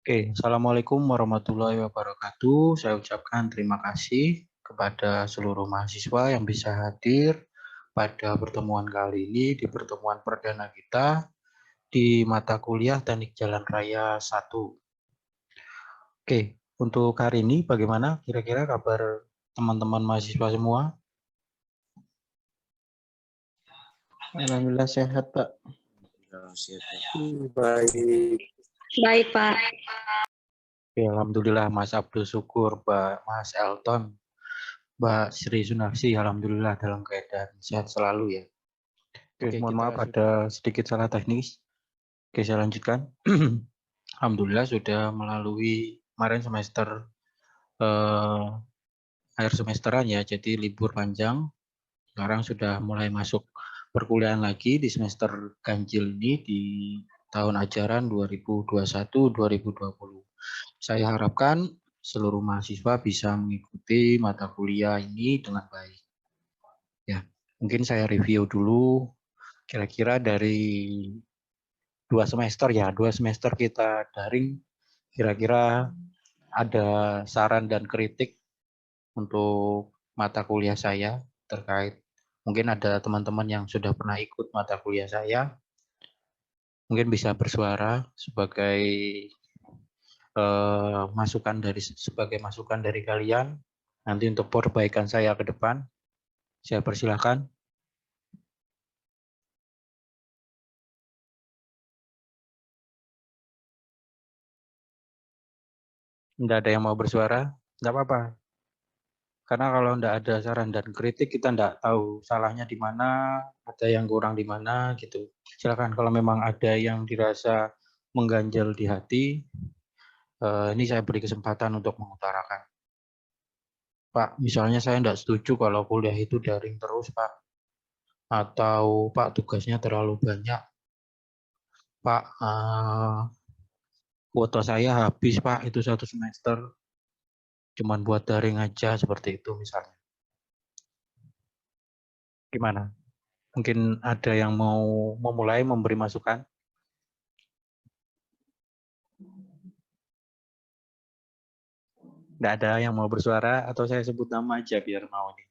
Oke, Assalamualaikum warahmatullahi wabarakatuh. Saya ucapkan terima kasih kepada seluruh mahasiswa yang bisa hadir pada pertemuan kali ini di pertemuan perdana kita di mata kuliah Teknik Jalan Raya 1. Oke, untuk hari ini bagaimana kira-kira kabar teman-teman mahasiswa semua? Alhamdulillah sehat, Pak. Baik. Baik, Pak. Oke, Alhamdulillah Mas Abdul Syukur, Mas Elton, Mbak Sri Sunarsi, Alhamdulillah dalam keadaan sehat selalu ya. Oke, mohon maaf ada sedikit salah teknis. Oke, saya lanjutkan. Alhamdulillah sudah melalui kemarin semester akhir semesteran ya, jadi libur panjang. Sekarang sudah mulai masuk perkuliahan lagi di semester ganjil ini di tahun ajaran 2021-2020. Saya harapkan seluruh mahasiswa bisa mengikuti mata kuliah ini dengan baik. Ya, mungkin saya review dulu kira-kira dari 2 semester kita daring, kira-kira ada saran dan kritik untuk mata kuliah saya terkait, mungkin ada teman-teman yang sudah pernah ikut mata kuliah saya, mungkin bisa bersuara sebagai masukan dari kalian nanti untuk perbaikan saya ke depan. Saya persilahkan. Tidak ada yang mau bersuara? Tidak apa-apa. Karena kalau tidak ada saran dan kritik, kita tidak tahu salahnya di mana, ada yang kurang di mana, gitu. Silakan kalau memang ada yang dirasa mengganjal di hati, ini saya beri kesempatan untuk mengutarakan. Pak, misalnya saya tidak setuju kalau kuliah itu daring terus, Pak. Atau Pak tugasnya terlalu banyak. Pak, kuota saya habis, Pak, itu 1 semester. Cuman buat daring aja, seperti itu misalnya. Gimana? Mungkin ada yang mau memulai memberi masukan? Nggak ada yang mau bersuara atau saya sebut nama aja biar mau nih.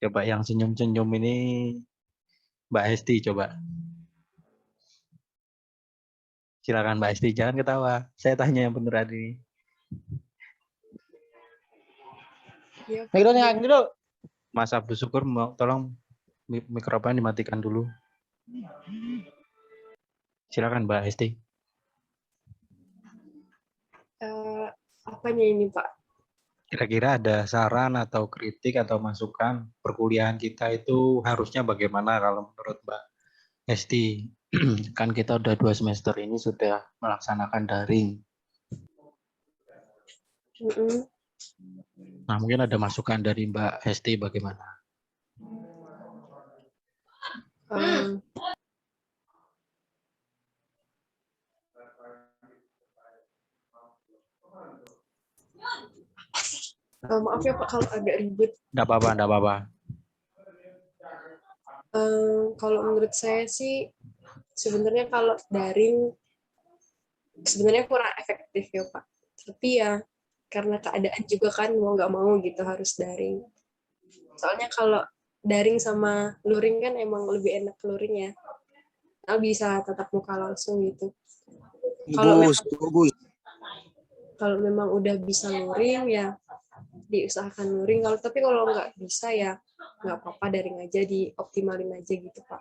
Coba yang senyum-senyum ini Mbak Hesti coba. Silakan Mbak Hesti, jangan ketawa. Saya tanya yang beneran ini. Mas Abdul Syukur, tolong mikrofon dimatikan dulu. Silakan Mbak Hesti. Apanya ini, Pak? Kira-kira ada saran atau kritik atau masukan perkuliahan kita itu harusnya bagaimana kalau menurut Mbak Hesti? Kan kita udah 2 semester ini sudah melaksanakan daring. Nah, mungkin ada masukan dari Mbak Hesti bagaimana? Maaf ya Pak kalau agak ribet. Enggak apa-apa, enggak apa-apa. Kalau menurut saya sih sebenarnya kalau daring sebenarnya kurang efektif ya Pak. Tapi ya karena keadaan juga kan mau nggak mau gitu harus daring. Soalnya kalau daring sama luring kan emang lebih enak luring ya. Nah, bisa tatap muka langsung gitu. Kalau memang udah bisa luring ya diusahakan luring. Tapi kalau nggak bisa ya nggak apa-apa, daring aja, dioptimalin aja gitu Pak.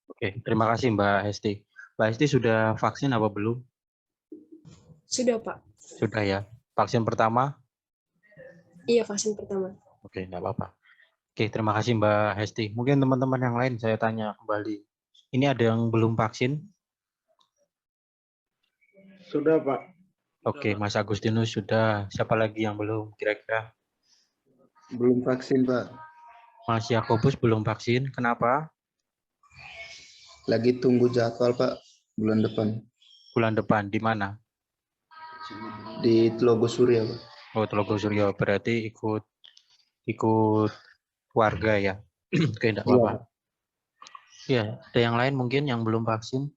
Oke, terima kasih Mbak Hesti. Mbak Hesti sudah vaksin apa belum? Sudah Pak. Sudah ya. Vaksin pertama? Iya, vaksin pertama. Oke, enggak apa-apa. Oke, terima kasih Mbak Hesti. Mungkin teman-teman yang lain saya tanya kembali. Ini ada yang belum vaksin? Sudah, Pak. Oke, Mas Agustinus sudah. Siapa lagi yang belum kira-kira? Belum vaksin, Pak. Mas Yakobus belum vaksin. Kenapa? Lagi tunggu jadwal, Pak. Bulan depan. Bulan depan. Di mana? Di Telogo Surya, Pak. Oh, Telogo Suryo. Berarti ikut warga ya. Oke, enggak apa-apa. Iya, ada yang lain mungkin yang belum vaksin?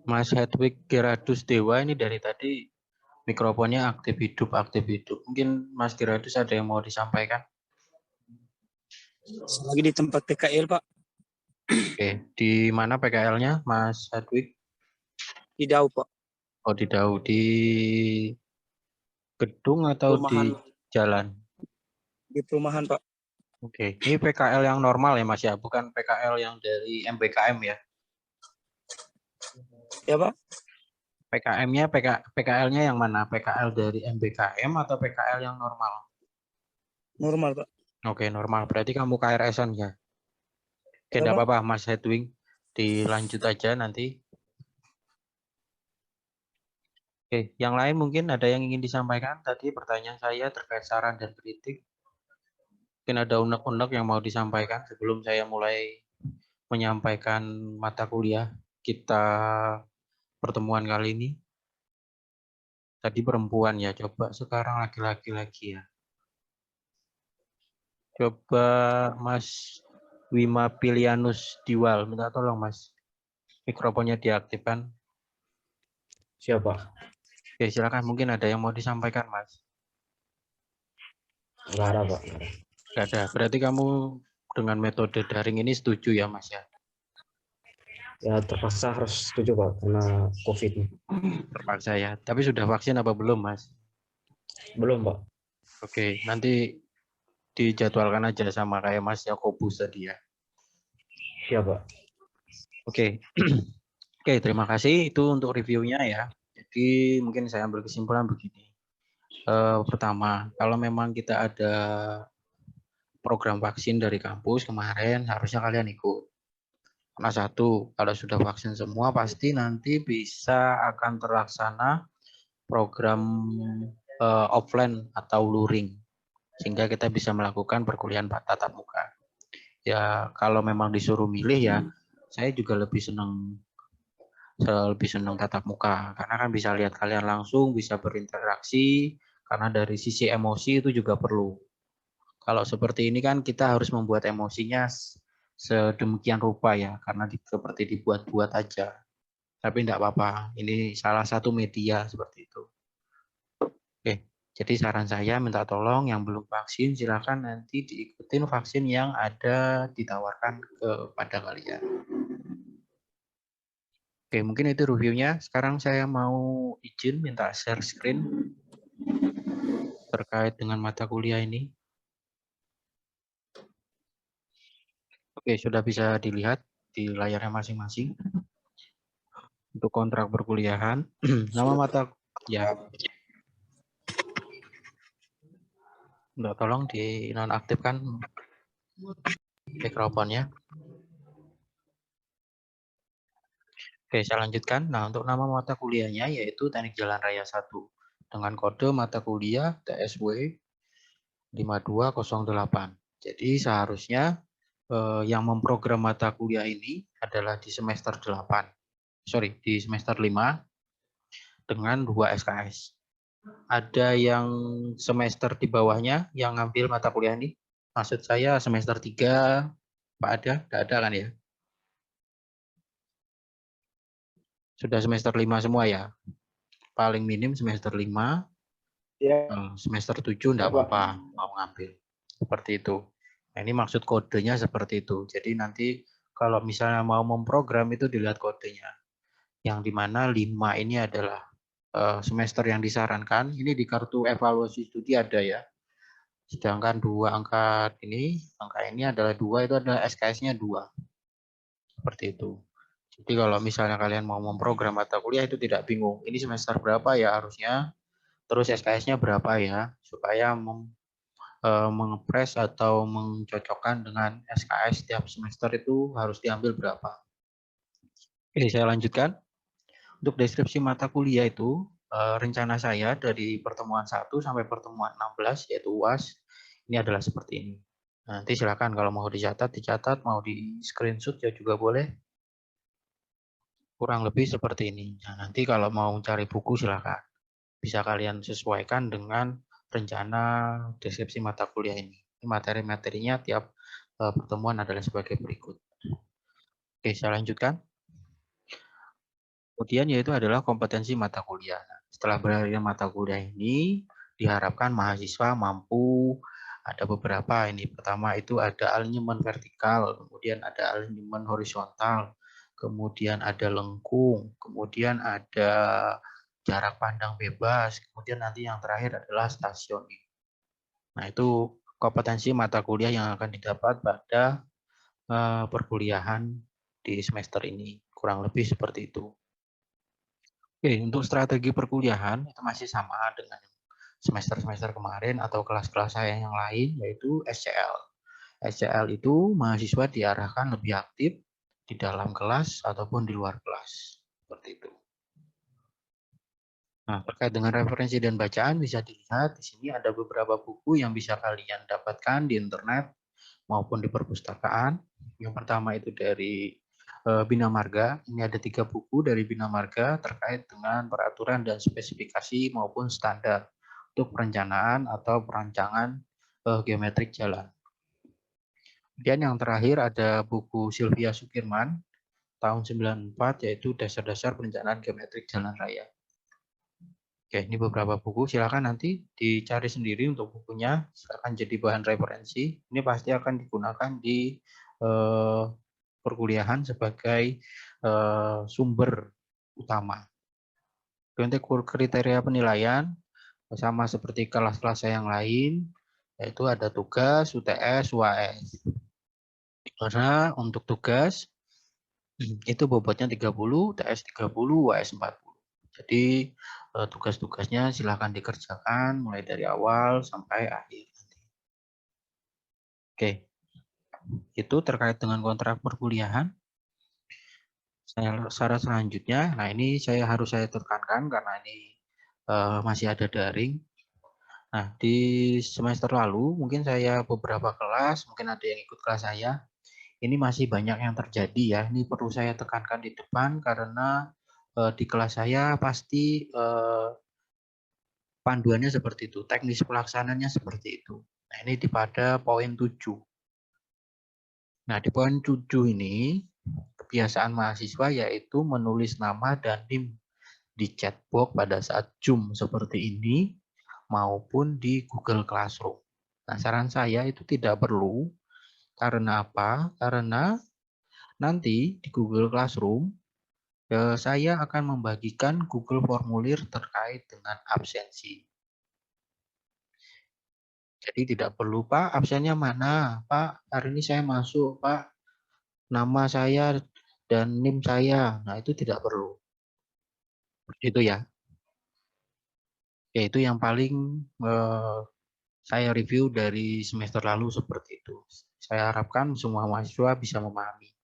Mas Hedwig Geradus Dewa ini dari tadi mikrofonnya aktif hidup, aktif hidup. Mungkin Mas Geradus ada yang mau disampaikan? Lagi di tempat PKL, Pak. Oke, di mana PKL-nya, Mas Hedwig? Di Dau, Pak. Oh, di Dau, di gedung atau di Perumahan. jalan? Di perumahan, Pak. Oke, ini PKL yang normal ya Mas ya, bukan PKL yang dari MBKM ya? Ya, Pak. PKL-nya yang mana? PKL dari MBKM atau PKL yang normal? Normal, Pak. Oke, normal. Berarti kamu KRS-an ya? Oke, Ya, enggak Pak. apa-apa Mas Hedwig. Dilanjut aja nanti. Oke, yang lain mungkin ada yang ingin disampaikan. Tadi pertanyaan saya terkait saran dan kritik. Mungkin ada unek-unek yang mau disampaikan sebelum saya mulai menyampaikan mata kuliah kita pertemuan kali ini. Tadi perempuan ya, coba sekarang laki-laki lagi ya. Coba Mas Wima Pilianus Diwal, minta tolong Mas. Mikrofonnya diaktifkan. Siapa? Oke, silakan. Mungkin ada yang mau disampaikan Mas. Nggak ada, Pak. Nggak ada. Berarti kamu dengan metode daring ini setuju ya Mas ya? Ya terpaksa harus setuju, Pak, karena COVID. Terpaksa ya. Tapi sudah vaksin apa belum Mas? Belum, Pak. Oke, nanti dijadwalkan aja sama kayak Mas Yakobus tadi ya. Siapa? Oke. Oke, terima kasih. Itu untuk reviewnya ya. Jadi mungkin saya ambil kesimpulan begini. Pertama, kalau memang kita ada program vaksin dari kampus kemarin, harusnya kalian ikut. Karena satu, kalau sudah vaksin semua, pasti nanti bisa akan terlaksana program offline atau luring. Sehingga kita bisa melakukan perkuliahan tatap muka. Ya, kalau memang disuruh milih ya, saya juga lebih senang tatap muka karena kan bisa lihat kalian langsung, bisa berinteraksi, karena dari sisi emosi itu juga perlu. Kalau seperti ini kan kita harus membuat emosinya sedemikian rupa ya, karena seperti dibuat-buat aja. Tapi enggak apa-apa, ini salah satu media seperti itu. Oke, jadi saran saya minta tolong yang belum vaksin silakan nanti diikutin vaksin yang ada ditawarkan kepada kalian. Oke, mungkin itu reviewnya. Sekarang saya mau izin minta share screen terkait dengan mata kuliah ini. Oke, sudah bisa dilihat di layarnya masing-masing. Untuk kontrak perkuliahan, nama mata ya, Mbak, tolong dinonaktifkan mikrofonnya. Oke, saya lanjutkan. Nah, untuk nama mata kuliahnya yaitu Teknik Jalan Raya 1 dengan kode mata kuliah TSW 5208. Jadi seharusnya yang memprogram mata kuliah ini adalah di semester 8. Di semester 5 dengan 2 SKS. Ada yang semester di bawahnya yang ngambil mata kuliah ini? Maksud saya semester 3, Pak ada? Nggak ada kan ya? Sudah semester 5 semua ya? Paling minim semester 5, Ya, semester 7 enggak apa-apa mau ngambil. Seperti itu. Nah, ini maksud kodenya seperti itu. Jadi nanti kalau misalnya mau memprogram itu dilihat kodenya. Yang dimana 5 ini adalah semester yang disarankan. Ini di kartu evaluasi studi ada ya. Sedangkan angka ini adalah 2, itu adalah SKS-nya 2. Seperti itu. Jadi kalau misalnya kalian mau memprogram mata kuliah itu tidak bingung. Ini semester berapa ya harusnya, terus SKS-nya berapa ya, supaya mengepres atau mencocokkan dengan SKS setiap semester itu harus diambil berapa. Oke, saya lanjutkan. Untuk deskripsi mata kuliah itu, rencana saya dari pertemuan 1 sampai pertemuan 16, yaitu UAS, ini adalah seperti ini. Nanti silakan kalau mau dicatat, mau di screenshot ya juga boleh. Kurang lebih seperti ini. Nah, nanti kalau mau cari buku silakan. Bisa kalian sesuaikan dengan rencana deskripsi mata kuliah ini. Materi-materinya tiap pertemuan adalah sebagai berikut. Oke, saya lanjutkan. Kemudian yaitu adalah kompetensi mata kuliah. Setelah berakhirnya mata kuliah ini, diharapkan mahasiswa mampu ada beberapa ini. Pertama itu ada alinyemen vertikal, kemudian ada alinyemen horizontal, kemudian ada lengkung, kemudian ada jarak pandang bebas, kemudian nanti yang terakhir adalah stasioning. Nah, itu kompetensi mata kuliah yang akan didapat pada perkuliahan di semester ini. Kurang lebih seperti itu. Oke, untuk strategi perkuliahan itu masih sama dengan semester-semester kemarin atau kelas-kelas saya yang lain, yaitu SCL. SCL itu mahasiswa diarahkan lebih aktif di dalam kelas ataupun di luar kelas. Seperti itu. Nah, terkait dengan referensi dan bacaan bisa dilihat di sini ada beberapa buku yang bisa kalian dapatkan di internet maupun di perpustakaan. Yang pertama itu dari Bina Marga. Ini ada 3 buku dari Bina Marga terkait dengan peraturan dan spesifikasi maupun standar untuk perencanaan atau perancangan geometrik jalan. Kemudian yang terakhir ada buku Sylvia Sukirman tahun 94 yaitu Dasar-dasar Perencanaan Geometrik Jalan Raya. Oke, ini beberapa buku. Silakan nanti dicari sendiri untuk bukunya. Silakan jadi bahan referensi. Ini pasti akan digunakan di perkuliahan sebagai sumber utama. Untuk kriteria penilaian sama seperti kelas-kelas saya yang lain, yaitu ada tugas, UTS, UAS. Karena untuk tugas itu bobotnya 30, UTS 30, UAS 40. Jadi tugas-tugasnya silakan dikerjakan mulai dari awal sampai akhir. Oke, itu terkait dengan kontrak perkuliahan. Syarat selanjutnya, nah ini saya tekankan karena ini masih ada daring. Nah, di semester lalu mungkin saya beberapa kelas, mungkin ada yang ikut kelas saya, ini masih banyak yang terjadi ya. Ini perlu saya tekankan di depan karena di kelas saya pasti panduannya seperti itu, teknis pelaksananya seperti itu. Nah, ini pada poin 7. Nah, di poin 7 ini, kebiasaan mahasiswa yaitu menulis nama dan NIM di chatbox pada saat Zoom seperti ini, maupun di Google Classroom. Nah, saran saya itu tidak perlu. Karena apa? Karena nanti di Google Classroom, saya akan membagikan Google Formulir terkait dengan absensi. Jadi tidak perlu, Pak, absennya mana? Pak, hari ini saya masuk, Pak. Nama saya dan NIM saya. Nah, itu tidak perlu. Itu ya. Yaitu yang paling saya review dari semester lalu seperti itu. Saya harapkan semua mahasiswa bisa memahami.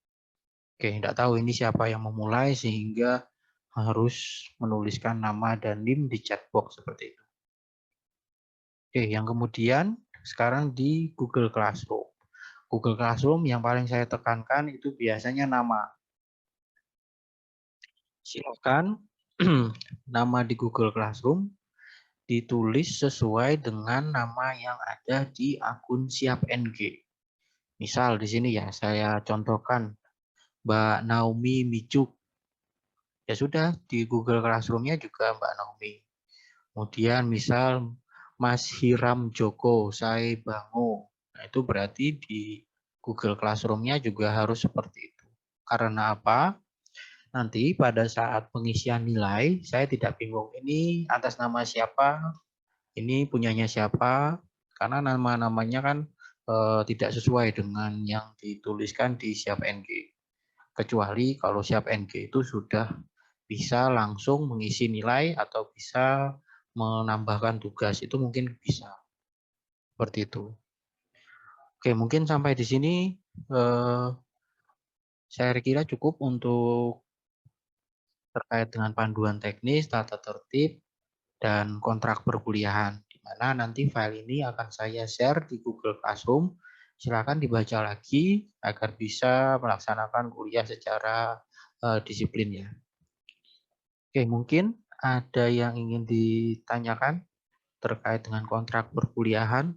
Oke, tidak tahu ini siapa yang memulai sehingga harus menuliskan nama dan NIM di chatbox seperti itu. Oke, yang kemudian sekarang di Google Classroom. Google Classroom yang paling saya tekankan itu biasanya nama. Silakan nama di Google Classroom ditulis sesuai dengan nama yang ada di akun Siap NG. Misal di sini ya, saya contohkan Mbak Naomi Micuk. Ya sudah, di Google Classroom-nya juga Mbak Naomi. Kemudian misal Mas Hiram Joko Saibango. Nah, itu berarti di Google Classroom-nya juga harus seperti itu. Karena apa? Nanti pada saat pengisian nilai, saya tidak bingung ini atas nama siapa, ini punyanya siapa, karena nama-namanya kan tidak sesuai dengan yang dituliskan di Siap NG. Kecuali kalau Siap NG itu sudah bisa langsung mengisi nilai atau bisa menambahkan tugas, itu mungkin bisa. Seperti itu. Oke, mungkin sampai di sini saya kira cukup untuk terkait dengan panduan teknis, tata tertib, dan kontrak perkuliahan. Di mana nanti file ini akan saya share di Google Classroom. Silakan dibaca lagi agar bisa melaksanakan kuliah secara disiplin ya. Oke, mungkin ada yang ingin ditanyakan terkait dengan kontrak perkuliahan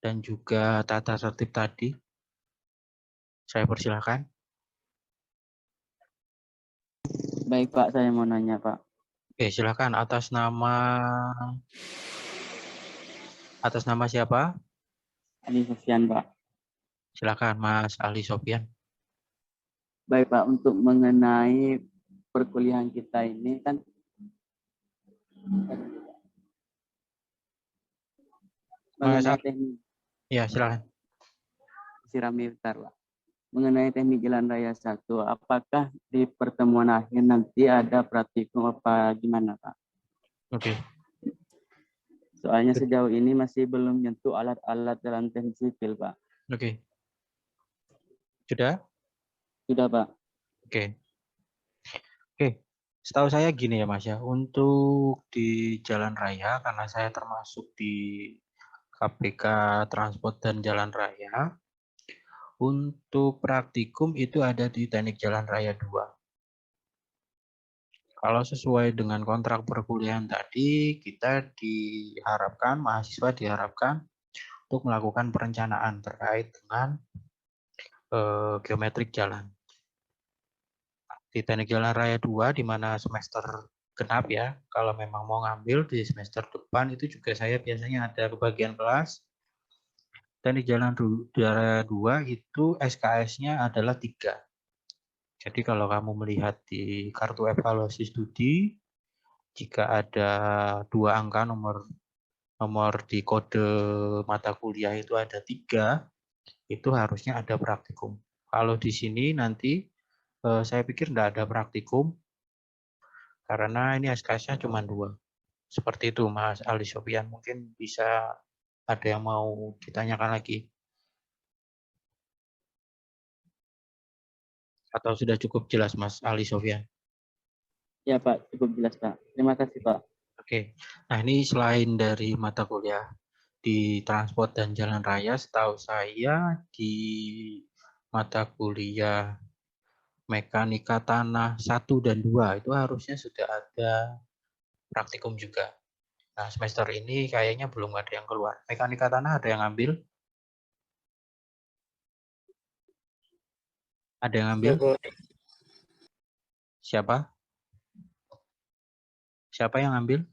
dan juga tata tertib tadi. Saya persilakan. Baik Pak, saya mau nanya Pak. Oke, silakan atas nama siapa? Ali Sofyan Pak. Silakan Mas Ali Sofyan. Baik Pak, untuk mengenai perkuliahan kita ini kan Mas mengenai Ali, teknik ya silakan. sirami bentar Pak. Mengenai teknik jalan raya 1, apakah di pertemuan akhir nanti ada praktikum apa gimana Pak? Oke. Soalnya sejauh ini masih belum nyentuh alat-alat dalam teknik sipil Pak. Oke. Sudah? Sudah Pak. Oke. Oke. Setahu saya gini ya Mas ya, untuk di jalan raya karena saya termasuk di KPK Transport dan Jalan Raya, untuk praktikum itu ada di Teknik Jalan Raya 2. Kalau sesuai dengan kontrak perkuliahan tadi, mahasiswa diharapkan untuk melakukan perencanaan terkait dengan geometrik jalan. Di Teknik Jalan Raya 2, di mana semester genap ya, kalau memang mau ngambil di semester depan itu juga saya biasanya ada kebagian kelas. Teknik Jalan Raya 2 itu SKS-nya adalah 3. Jadi kalau kamu melihat di kartu evaluasi studi, jika ada 2 angka nomor di kode mata kuliah itu ada 3, itu harusnya ada praktikum. Kalau di sini nanti saya pikir tidak ada praktikum, karena ini SKS-nya cuma 2. Seperti itu Mas Ali Sofyan, mungkin bisa ada yang mau ditanyakan lagi. Atau sudah cukup jelas Mas Ali Sofyan? Ya Pak, cukup jelas Pak. Terima kasih Pak. Oke, nah ini selain dari mata kuliah di transport dan jalan raya, setahu saya di mata kuliah mekanika tanah 1 dan 2 itu harusnya sudah ada praktikum juga. Nah semester ini kayaknya belum ada yang keluar. Mekanika tanah ada yang ambil? Ada yang ambil? Siapa? Siapa yang ambil?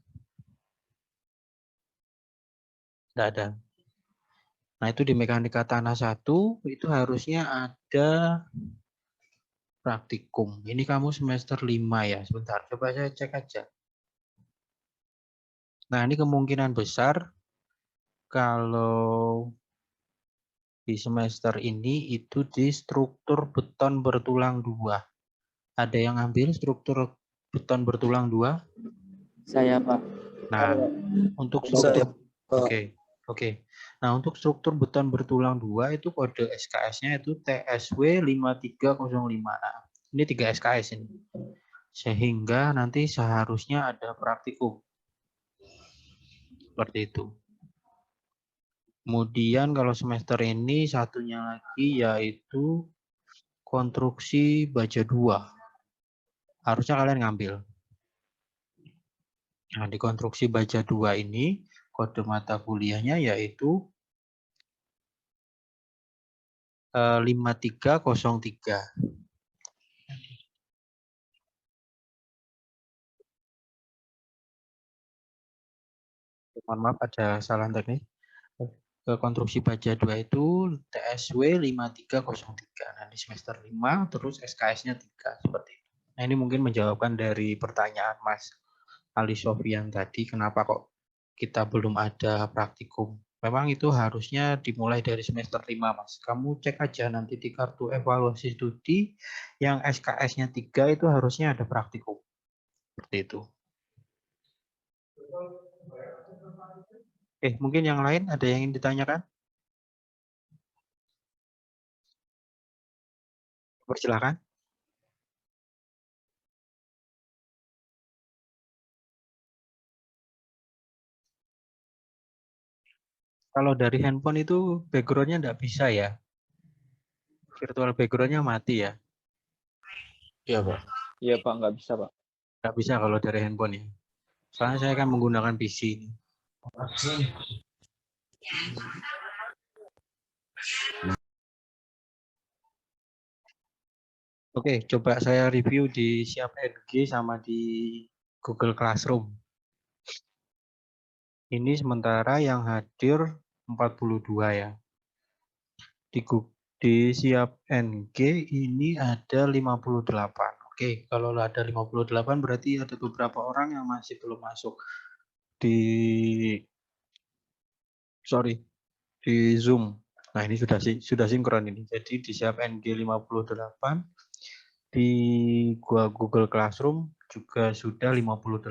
Tidak ada. Nah itu di mekanika tanah 1 itu harusnya ada praktikum. Ini kamu semester 5 ya. Sebentar, coba saya cek aja. Nah ini kemungkinan besar kalau di semester ini itu di struktur beton bertulang 2. Ada yang ambil struktur beton bertulang 2? Saya Pak. Nah, untuk Saya, struktur Oke. Nah, untuk struktur beton bertulang 2 itu kode SKS-nya itu TSW 5305. Nah, ini 3 SKS ini. Sehingga nanti seharusnya ada praktikum. Seperti itu. Kemudian kalau semester ini satunya lagi yaitu konstruksi baja 2. Harusnya kalian ngambil. Nah, di konstruksi baja 2 ini kode mata kuliahnya yaitu 5303. Mohon maaf ada salah teknis. Konstruksi baja 2 itu TSW 5303. Nah, di semester 5 terus SKS-nya 3 seperti itu. Nah, ini mungkin menjawabkan dari pertanyaan Mas Ali Sofyan tadi, kenapa kok kita belum ada praktikum. Memang itu harusnya dimulai dari semester 5, Mas. Kamu cek aja nanti di kartu evaluasi studi yang SKS-nya 3 itu harusnya ada praktikum. Seperti itu. Mungkin yang lain ada yang ingin ditanyakan? Persilakan. Kalau dari handphone itu background-nya nggak bisa ya? Virtual background-nya mati ya? Iya, Pak. Iya Pak, nggak bisa Pak. Nggak bisa kalau dari handphone ya? Soalnya saya kan menggunakan PC ini. Oke, coba saya review di Siap NG sama di Google Classroom. Ini sementara yang hadir 42 ya. Di Siap NG ini ada 58. Oke, kalau ada 58 berarti ada beberapa orang yang masih belum masuk di Zoom. Nah, ini sudah sinkron ini. Jadi di Siap NG 58, di Google Classroom juga sudah 58.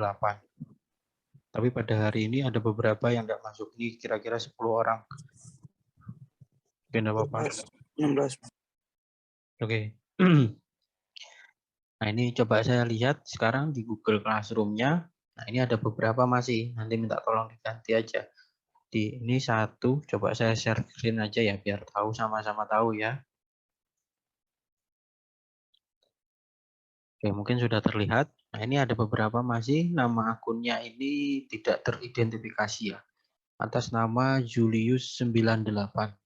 Tapi pada hari ini ada beberapa yang nggak masuk. Ini kira-kira 10 orang. Oke, nggak apa-apa. 16. Oke. Nah, ini coba saya lihat sekarang di Google Classroom-nya. Nah, ini ada beberapa masih. Nanti minta tolong diganti aja. Ini satu, coba saya share screen aja ya, biar tahu sama-sama tahu ya. Oke, mungkin sudah terlihat. Nah, ini ada beberapa masih nama akunnya ini tidak teridentifikasi ya. Atas nama Julius 98.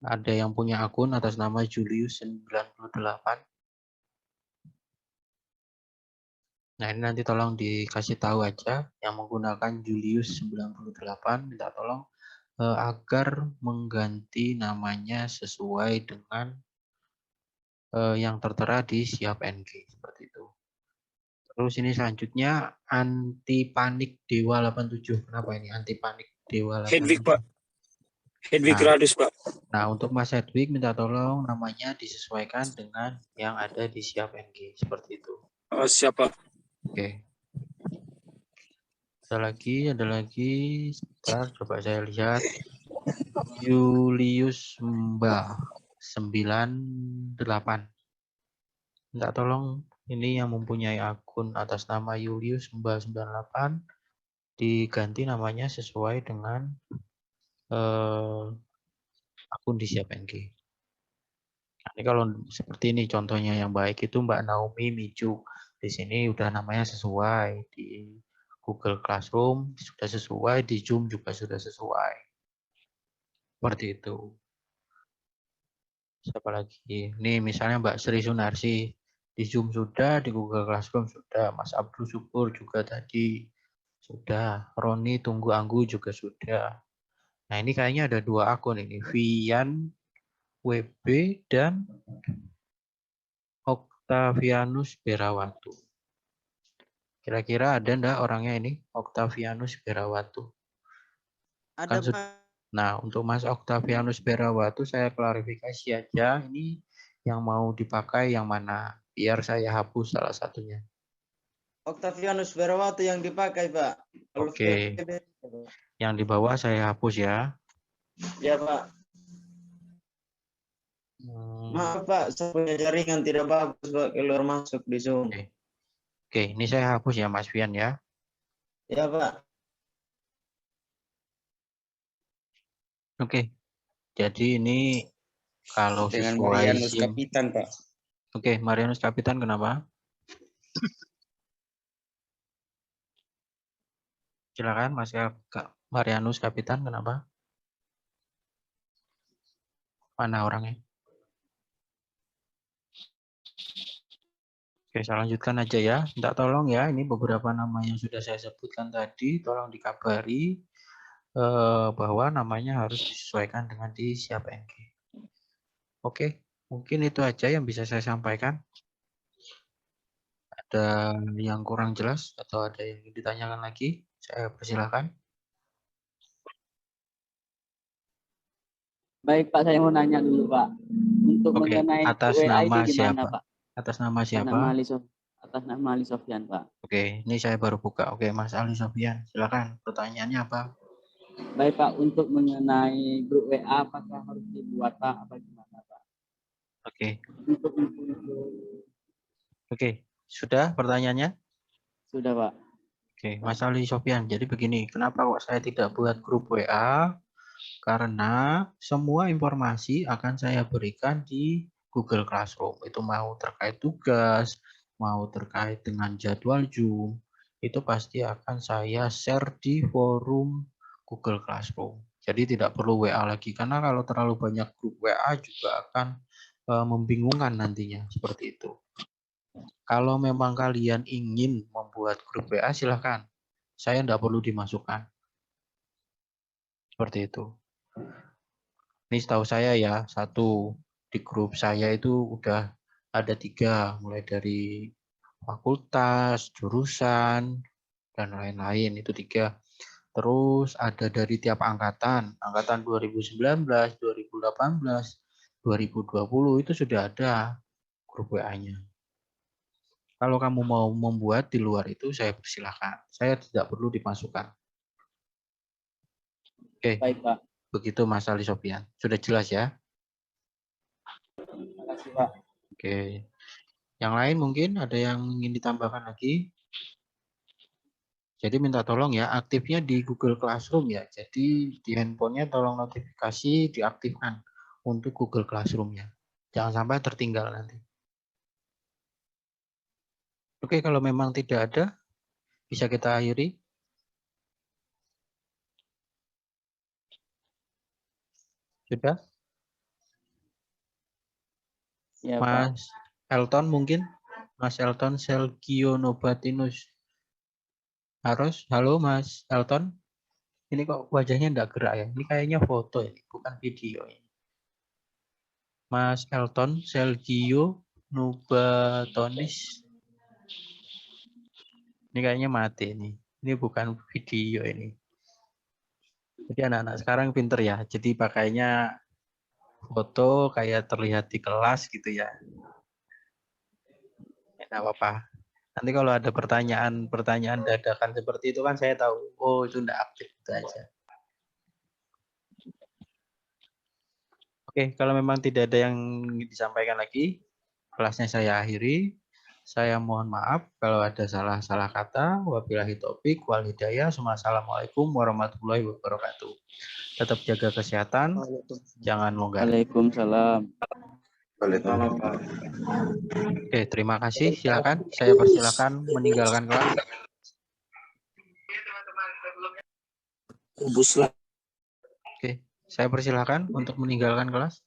Ada yang punya akun atas nama Julius 98. Nah, ini nanti tolong dikasih tahu aja yang menggunakan Julius 98, minta tolong agar mengganti namanya sesuai dengan yang tertera di Siap NG seperti itu. Terus ini selanjutnya anti panik Dewa 87. Kenapa ini anti panik Dewa 87? Hedwig, Pak. Hedwig Nah. Radus, Pak. Nah, untuk Mas Hedwig minta tolong namanya disesuaikan dengan yang ada di Siap NG seperti itu. Siapa? Oke. Ada lagi. Sebentar, coba saya lihat. Julius Mbah 98. Minta tolong ini yang mempunyai akun atas nama Julius Mbah 98 diganti namanya sesuai dengan akun di Siap NG. Nah, ini kalau seperti ini contohnya yang baik itu Mbak Naomi Micu. Di sini udah namanya sesuai, di Google Classroom sudah sesuai, di Zoom juga sudah sesuai. Seperti itu. Siapa lagi? Ini misalnya Mbak Sri Sunarsi, di Zoom sudah, di Google Classroom sudah, Mas Abdul Syukur juga tadi sudah, Roni Tunggu Anggu juga sudah. Nah, ini kayaknya ada 2 akun ini, Vian WB dan Octavianus Berawatu. Kira-kira ada enggak orangnya ini? Octavianus Berawatu. Ada, Kan Pak. Nah, untuk Mas Octavianus Berawatu saya klarifikasi aja, ini yang mau dipakai yang mana? Biar saya hapus salah satunya. Octavianus Berawatu yang dipakai, Pak. Oke. Yang di bawah saya hapus ya. Ya, Pak. Maaf, Pak, saya punya jaringan tidak bagus, Pak, keluar masuk di Zoom. Oke, ini saya hapus ya, Mas Fian ya. Ya, Pak. Oke. Jadi ini kalau Dengan sesuai Marianus SIM. Kapitan, Pak. Oke, Marianus Kapitan kenapa? Silakan Mas Marianus Kapitan kenapa? Mana orangnya? Oke, saya lanjutkan aja ya. Minta tolong ya, ini beberapa nama yang sudah saya sebutkan tadi, tolong dikabari bahwa namanya harus disesuaikan dengan di Siap NG. Oke, mungkin itu aja yang bisa saya sampaikan. Ada yang kurang jelas atau ada yang ditanyakan lagi? Saya persilahkan. Baik, Pak, saya mau nanya dulu, Pak. Untuk Oke, mengenai atas WA nama itu gimana, siapa? Pak? Atas nama siapa? Atas nama Ali Sofyan, Pak. Oke, ini saya baru buka. Oke, Mas Ali Sofyan, silakan. Pertanyaannya apa? Baik, Pak, untuk mengenai grup WA apakah harus dibuat, Pak, apa gimana, Pak? Oke. Oke, sudah pertanyaannya? Sudah, Pak. Oke, Mas Ali Sofyan. Jadi begini, kenapa kok saya tidak buat grup WA? Karena semua informasi akan saya berikan di Google Classroom. Itu mau terkait tugas, mau terkait dengan jadwal Zoom, itu pasti akan saya share di forum Google Classroom. Jadi tidak perlu WA lagi, karena kalau terlalu banyak grup WA juga akan membingungkan nantinya, seperti itu. Kalau memang kalian ingin membuat grup WA, silahkan. Saya tidak perlu dimasukkan. Seperti itu. Ini setahu saya ya, satu di grup saya itu udah ada 3, mulai dari fakultas, jurusan, dan lain-lain, itu 3. Terus ada dari tiap angkatan 2019, 2018, 2020 itu sudah ada grup WA-nya. Kalau kamu mau membuat di luar itu, saya persilahkan. Saya tidak perlu dimasukkan. Oke, Baik, Pak. begitu Mas Ali Sofian. Sudah jelas ya? Terima kasih, Pak. Oke. Yang lain mungkin ada yang ingin ditambahkan lagi? Jadi minta tolong ya, aktifnya di Google Classroom ya. Jadi di handphonenya tolong notifikasi diaktifkan untuk Google Classroom-nya. Jangan sampai tertinggal nanti. Oke, kalau memang tidak ada, bisa kita akhiri. Sudah? Ya, Pak. Mas Elton mungkin? Mas Elton Selgio Nobatinus. Halo Mas Elton. Ini kok wajahnya enggak gerak ya? Ini kayaknya foto ini, bukan video ini. Mas Elton Selgio Nubatonis. Ini kayaknya mati ini. Ini bukan video ini. Jadi anak-anak sekarang pinter ya. Jadi pakainya foto kayak terlihat di kelas gitu ya. Enggak apa-apa. Nanti kalau ada pertanyaan dadakan seperti itu kan saya tahu. Oh, itu enggak aktif itu aja. Oke, kalau memang tidak ada yang disampaikan lagi, kelasnya saya akhiri. Saya mohon maaf kalau ada salah-salah kata. Wabillahi taufik wal hidayah. Assalamualaikum warahmatullahi wabarakatuh. Tetap jaga kesehatan, jangan longgar. Waalaikumsalam. Oke, terima kasih. Silakan, saya persilakan meninggalkan kelas. Kubus lah. Oke, saya persilakan untuk meninggalkan kelas.